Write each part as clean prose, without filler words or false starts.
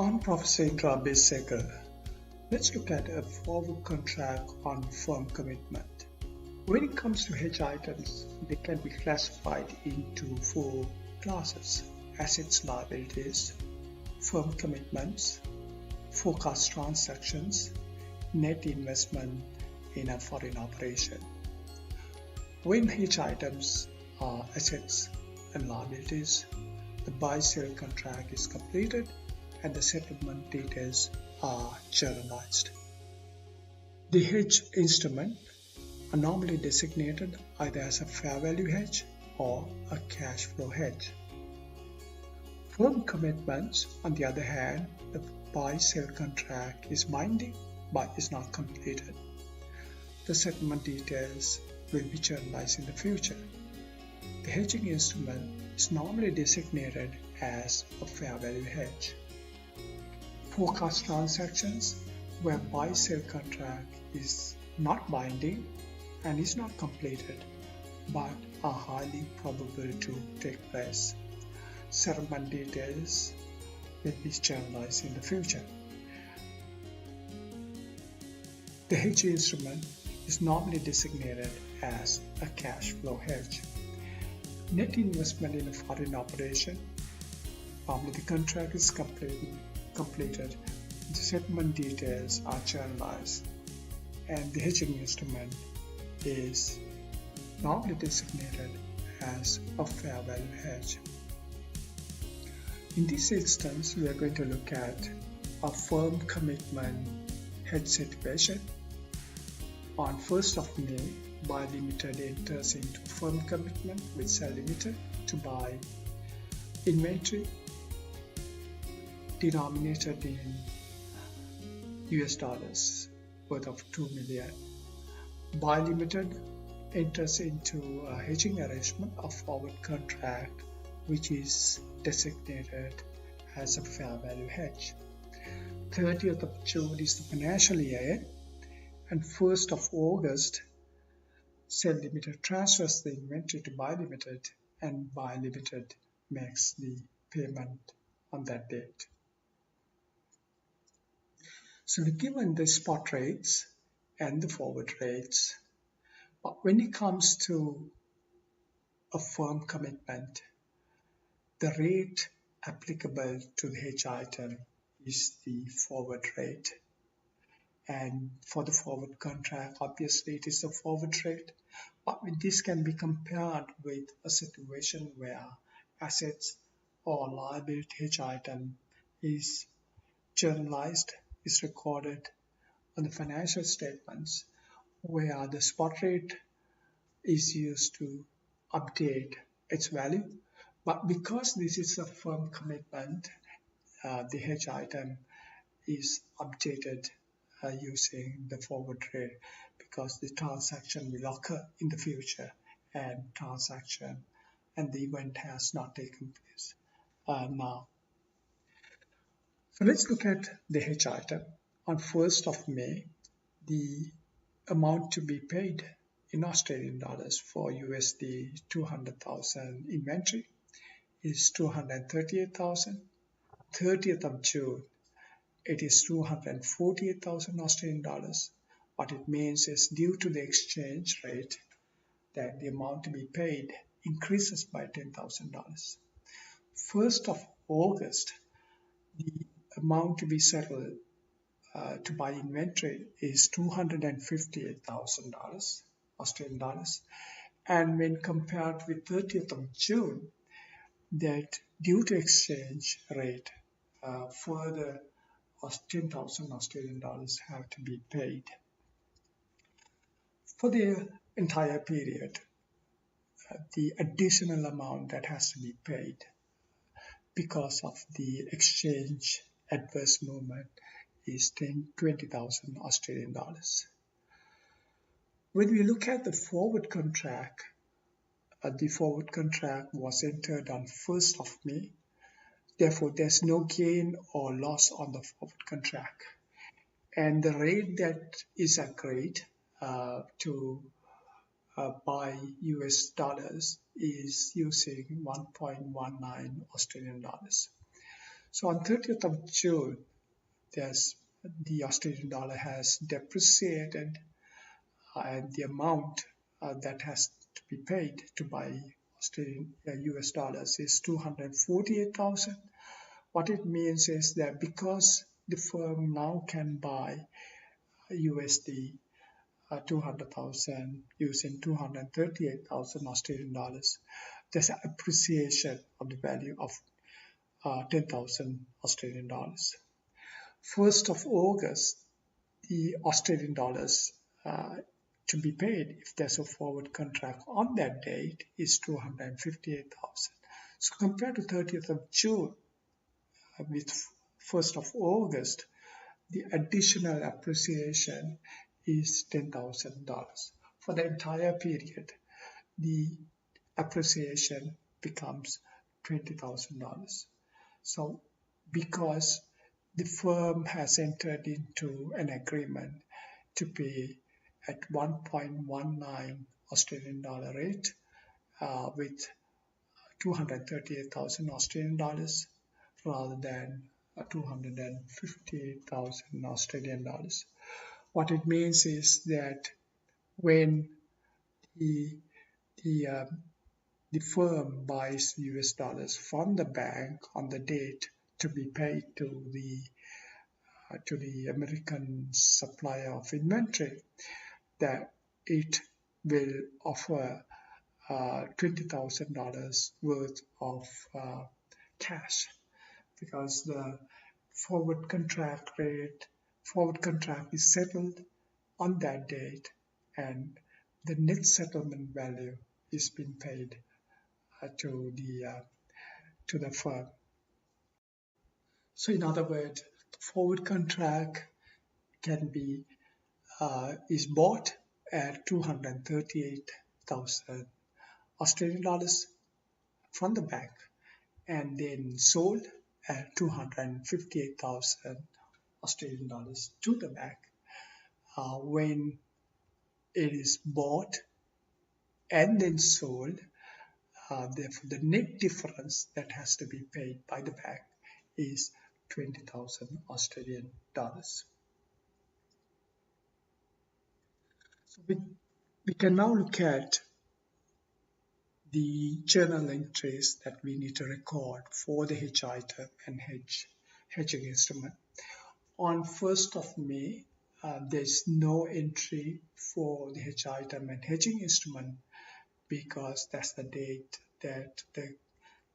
I'm Professor Indra Abeysekera. Let's look at a forward contract on firm commitment. When it comes to hedge items, they can be classified into four classes: assets, liabilities, firm commitments, forecast transactions, net investment in a foreign operation. When hedge items are assets and liabilities, the buy-sell contract is completed and the settlement details are journalized. The hedge instrument are normally designated either as a fair value hedge or a cash flow hedge. Firm commitments, on the other hand, the buy-sell contract is binding but is not completed. The settlement details will be journalized in the future. The hedging instrument is normally designated as a fair value hedge. Forecast transactions, where buy-sell contract is not binding and is not completed but are highly probable to take place. Settlement details will be journalized in the future. The hedge instrument is normally designated as a cash flow hedge. Net investment in a foreign operation, normally the contract is completed, the settlement details are journalized, and the hedging instrument is normally designated as a fair value hedge. In this instance, we are going to look at a firm commitment hedge situation. On 1st of May, Buy Limited enters into firm commitment with Sell Limited to buy inventory denominated in US dollars worth of 2 million. Buy Limited enters into a hedging arrangement of forward contract which is designated as a fair value hedge. 30th of June is the financial year end, and 1st of August, Sell Limited transfers the inventory to Buy Limited and Buy Limited makes the payment on that date. So we're given the spot rates and the forward rates, but when it comes to a firm commitment, the rate applicable to the hedge item is the forward rate. And for the forward contract, obviously it is a forward rate, but this can be compared with a situation where assets or liability hedge item is journalized, is recorded on the financial statements, where the spot rate is used to update its value. But because this is a firm commitment, the hedge item is updated using the forward rate because the transaction will occur in the future and the event has not taken place now. So let's look at the hedge item. On 1st of May, the amount to be paid in Australian dollars for USD 200,000 inventory is 238,000. 30th of June, it is 248,000 Australian dollars. What it means is due to the exchange rate that the amount to be paid increases by $10,000. 1st of August, the amount to be settled to buy inventory is $258,000 Australian dollars. And when compared with 30th of June, that due to exchange rate, further 10,000 Australian dollars have to be paid. For the entire period, the additional amount that has to be paid because of the exchange adverse movement is 20,000 Australian dollars. When we look at the forward contract was entered on 1st of May. Therefore, there's no gain or loss on the forward contract. And the rate that is agreed to buy US dollars is using 1.19 Australian dollars. So on 30th of June, the Australian dollar has depreciated, and the amount that has to be paid to buy Australian US dollars is 248,000. What it means is that because the firm now can buy USD 200,000 using 238,000 Australian dollars, there's an appreciation of the value of 10,000 Australian dollars. 1st of August, the Australian dollars to be paid if there's a forward contract on that date is 258,000. So compared to 30th of June with 1st of August, the additional appreciation is $10,000. For the entire period, the appreciation becomes $20,000. So because the firm has entered into an agreement to pay at 1.19 Australian dollar rate with 238,000 Australian dollars rather than 250,000 Australian dollars. What it means is that when the, the, the firm buys US dollars from the bank on the date to be paid to the American supplier of inventory, that it will offer $20,000 worth of cash, because the forward contract is settled on that date, and the net settlement value is being paid to the firm. So in other words, the forward contract can be is bought at 238,000 Australian dollars from the bank and then sold at 258,000 Australian dollars to the bank. When it is bought and then sold, therefore the net difference that has to be paid by the bank is 20,000 Australian dollars. So we can now look at the journal entries that we need to record for the hedge item and hedging instrument. On 1st of May, there's no entry for the hedge item and hedging instrument because that's the date that the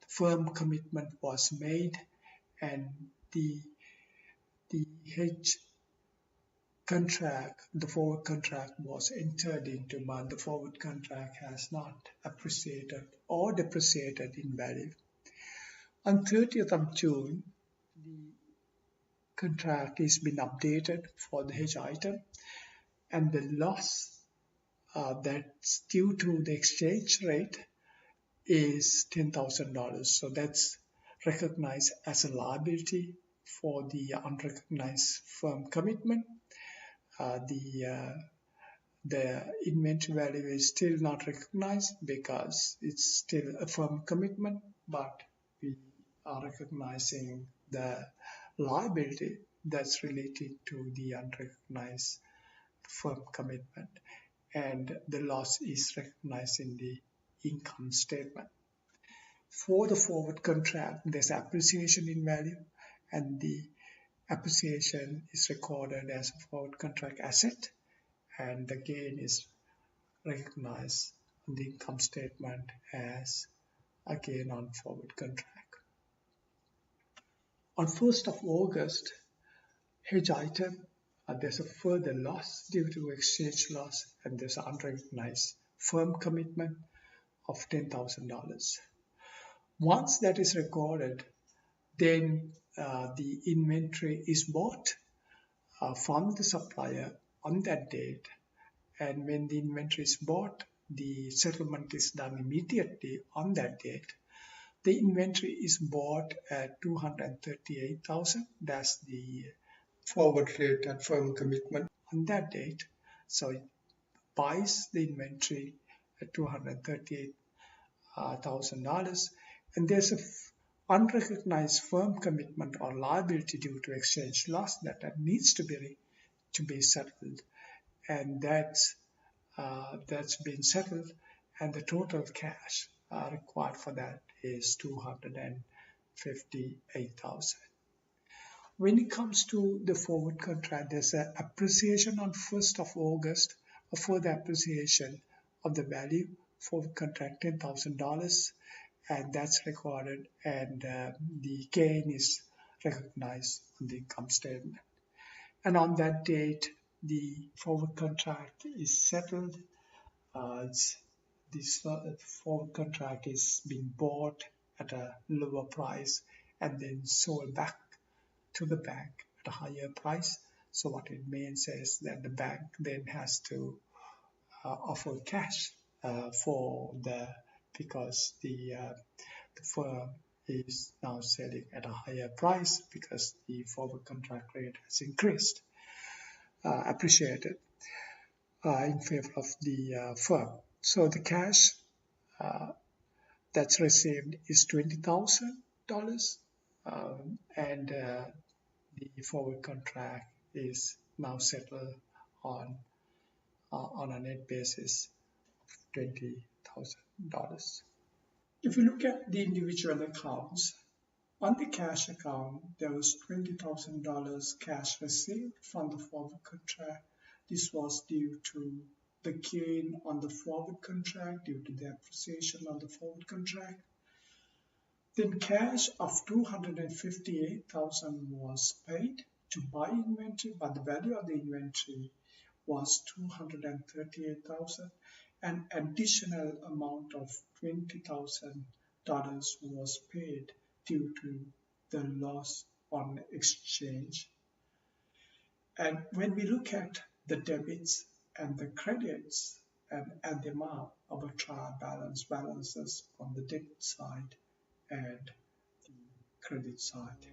firm commitment was made and the hedge contract, the forward contract was entered into, but the forward contract has not appreciated or depreciated in value. On 30th of June, the contract is been updated for the hedge item, and the loss that's due to the exchange rate is $10,000. So that's recognized as a liability for the unrecognized firm commitment. The inventory value is still not recognized because it's still a firm commitment, but we are recognizing the liability that's related to the unrecognized firm commitment, and the loss is recognized in the income statement. For the forward contract, there's appreciation in value, and the appreciation is recorded as a forward contract asset, and the gain is recognized on the income statement as a gain on forward contract. On 1st of August, hedge item, there's a further loss due to exchange loss, and there's an unrecognized firm commitment of $10,000. Once that is recorded, then the inventory is bought from the supplier on that date, and when the inventory is bought, the settlement is done immediately on that date. The inventory is bought at 238,000. That's the forward rate and firm commitment on that date. So it buys the inventory at $238,000, and there's a unrecognized firm commitment or liability due to exchange loss that needs to be settled, and that's been settled, and the total cash required for that is 258,000. When it comes to the forward contract, there's an appreciation on 1st of August, a further appreciation of the value for contract $10,000, and that's recorded, and the gain is recognized on the income statement. And on that date, the forward contract is settled. This forward contract is being bought at a lower price and then sold back to the bank at a higher price. So what it means is that the bank then has to offer cash for because the firm is now selling at a higher price because the forward contract rate has increased, appreciated in favor of the firm. So the cash that's received is $20,000, and the forward contract is now settled on a net basis of $20,000. If you look at the individual accounts, on the cash account, there was $20,000 cash received from the forward contract. This was due to the gain on the forward contract due to the appreciation on the forward contract. Then cash of $258,000 was paid to buy inventory, but the value of the inventory was $238,000. An additional amount of $20,000 was paid due to the loss on exchange. And when we look at the debits and the credits and add them up, our trial balances on the debit side and the credit side.